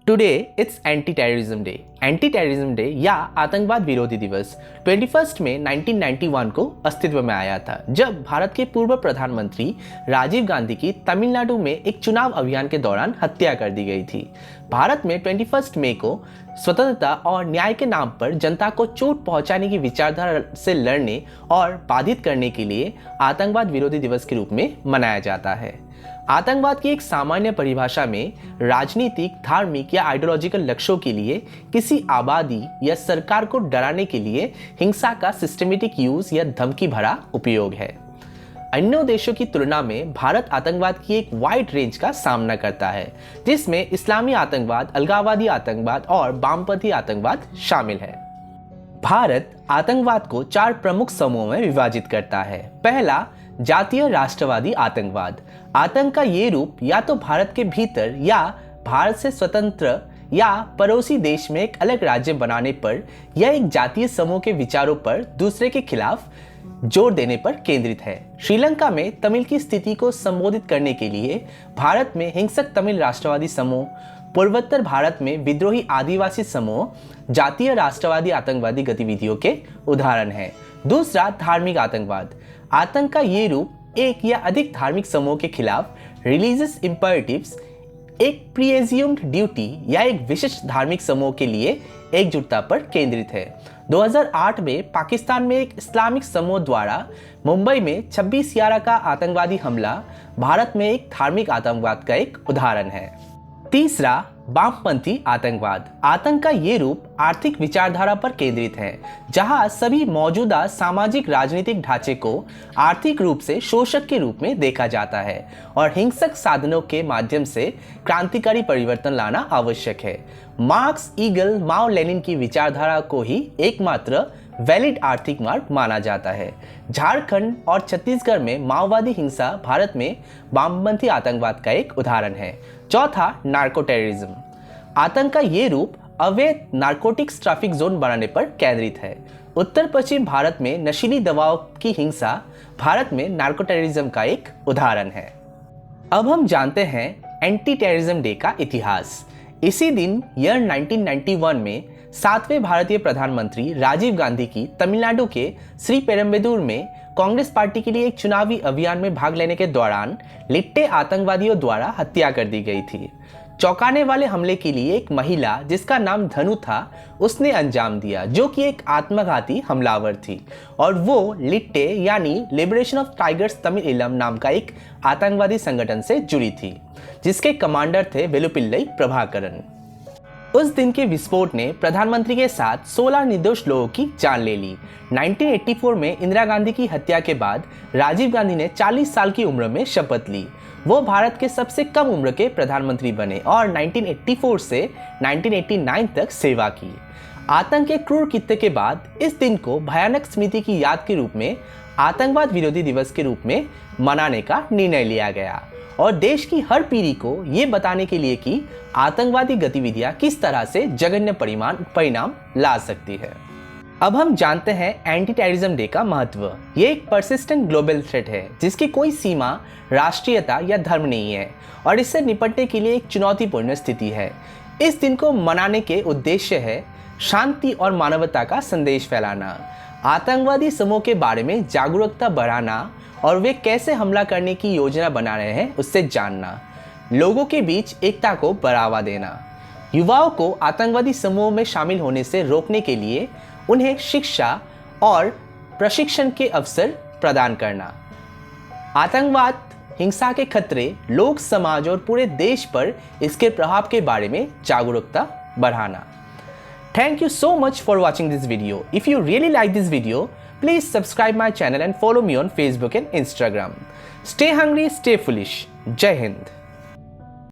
Today it's anti terrorism day. Anti terrorism day या आतंकवाद विरोधी दिवस 21 मई 1991 को अस्तित्व में आया था, जब भारत के पूर्व प्रधानमंत्री राजीव गांधी की तमिलनाडु में एक चुनाव अभियान के दौरान हत्या कर दी गई थी। भारत में 21 मई को स्वतंत्रता और न्याय के नाम पर जनता को चोट पहुंचाने की विचारधारा से लड़ने और बाधित करने के लिए आतंकवाद विरोधी दिवस के रूप में मनाया जाता है। आतंकवाद की एक सामान्य परिभाषा में राजनीतिक, धार्मिक या आइडियोलॉजिकल लक्ष्यों के लिए किसी आबादी या सरकार को डराने के लिए हिंसा का सिस्टमेटिक यूज या धमकी भरा उपयोग है। अन्य देशों की तुलना में भारत आतंकवाद की एक वाइड रेंज का सामना करता है, जिसमें इस्लामी आतंकवाद, अलगाववादी आतंकवाद और वामपंथी आतंकवाद शामिल है। भारत आतंकवाद को 4 प्रमुख समूहों में विभाजित करता है। पहला, जातीय राष्ट्रवादी आतंकवाद। आतंक का ये रूप या तो भारत के भीतर या भारत से स्वतंत्र या पड़ोसी देश में एक अलग राज्य बनाने पर या एक जातीय समूह के विचारों पर दूसरे के खिलाफ जोर देने पर केंद्रित है। श्रीलंका में तमिल की स्थिति को संबोधित करने के लिए भारत में हिंसक तमिल राष्ट्रवादी समूह, पूर्वोत्तर भारत में विद्रोही आदिवासी समूह जातीय राष्ट्रवादी आतंकवादी गतिविधियों के उदाहरण हैं। दूसरा, धार्मिक आतंकवाद। आतंक का ये रूप एक या अधिक धार्मिक समूह के खिलाफ रिलीजियस इंपेरेटिव्स, एक प्रीएज्यूम्ड ड्यूटी या एक विशिष्ट धार्मिक समूह के लिए एकजुटता पर केंद्रित है। 2008 में पाकिस्तान में एक इस्लामिक समूह द्वारा मुंबई में 26/11 का आतंकवादी हमला भारत में एक धार्मिक आतंकवाद का एक उदाहरण है। तीसरा, वामपंथी आतंकवाद। आतंक का ये रूप आर्थिक विचारधारा पर केंद्रित है, जहां सभी मौजूदा सामाजिक राजनीतिक ढांचे को आर्थिक रूप से शोषक के रूप में देखा जाता है और हिंसक साधनों के माध्यम से क्रांतिकारी परिवर्तन लाना आवश्यक है। मार्क्स, ईगल, माओ लेनिन की विचारधारा को ही एकमात्र वैलिड आर्थिक मार्ग माना जाता है। झारखंड और छत्तीसगढ़ में माओवादी हिंसा भारत में वामपंथी आतंकवाद का एक उदाहरण है। चौथा, नार्को टेररिज्म। आतंक का ये रूप अवैध नारकोटिक्स ट्रैफिक जोन बनाने पर केंद्रित है। उत्तर पश्चिम भारत में नशीली दवाओं की हिंसा भारत में नार्को टेररिज्म का एक उदाहरण है। अब हम जानते हैं एंटी टेररिज्म डे का इतिहास। इसी दिन ईयर 1991 में 7वें भारतीय प्रधानमंत्री राजीव गांधी की तमिलनाडु के श्री पेरम्बदूर में कांग्रेस पार्टी के लिए एक चुनावी अभियान में भाग लेने के दौरान लिट्टे आतंकवादियों द्वारा हत्या कर दी गई थी। चौंकाने वाले हमले के लिए एक महिला जिसका नाम धनु था, उसने अंजाम दिया, जो कि एक आत्मघाती हमलावर थी और वो लिट्टे यानी लिबरेशन ऑफ टाइगर्स तमिल इलम नाम का एक आतंकवादी संगठन से जुड़ी थी, जिसके कमांडर थे वेलुपिल्लई प्रभाकरन। उस दिन के विस्फोट ने प्रधानमंत्री के साथ 16 निर्दोष लोगों की जान ले ली। 1984 में इंदिरा गांधी की हत्या के बाद राजीव गांधी ने 40 साल की उम्र में शपथ ली। वो भारत के सबसे कम उम्र के प्रधानमंत्री बने और 1984 से 1989 तक सेवा की। आतंक के क्रूर कृत्य के बाद इस दिन को भयानक स्मृति की याद के रूप में आतंकवाद विरोधी दिवस के रूप में मनाने का निर्णय लिया गया और देश की हर पीढ़ी को ये बताने के लिए कि आतंकवादी गतिविधियां किस तरह से जघन्य परिणाम ला सकती है। अब हम जानते हैं एंटी टेररिज्म डे का महत्व। ये एक परसिस्टेंट ग्लोबल थ्रेट है जिसकी कोई सीमा, राष्ट्रीयता या धर्म नहीं है और इससे निपटने के लिए एक चुनौतीपूर्ण स्थिति है। इस दिन को मनाने के उद्देश्य है शांति और मानवता का संदेश फैलाना, आतंकवादी समूह के बारे में जागरूकता बढ़ाना और वे कैसे हमला करने की योजना बना रहे हैं उससे जानना, लोगों के बीच एकता को बढ़ावा देना, युवाओं को आतंकवादी समूहों में शामिल होने से रोकने के लिए उन्हें शिक्षा और प्रशिक्षण के अवसर प्रदान करना, आतंकवाद, हिंसा के खतरे, लोक समाज और पूरे देश पर इसके प्रभाव के बारे में जागरूकता बढ़ाना। Thank you so much for watching this video. If you really like this video, please subscribe my channel and follow me on Facebook and Instagram. Stay hungry, stay foolish. Jai Hind.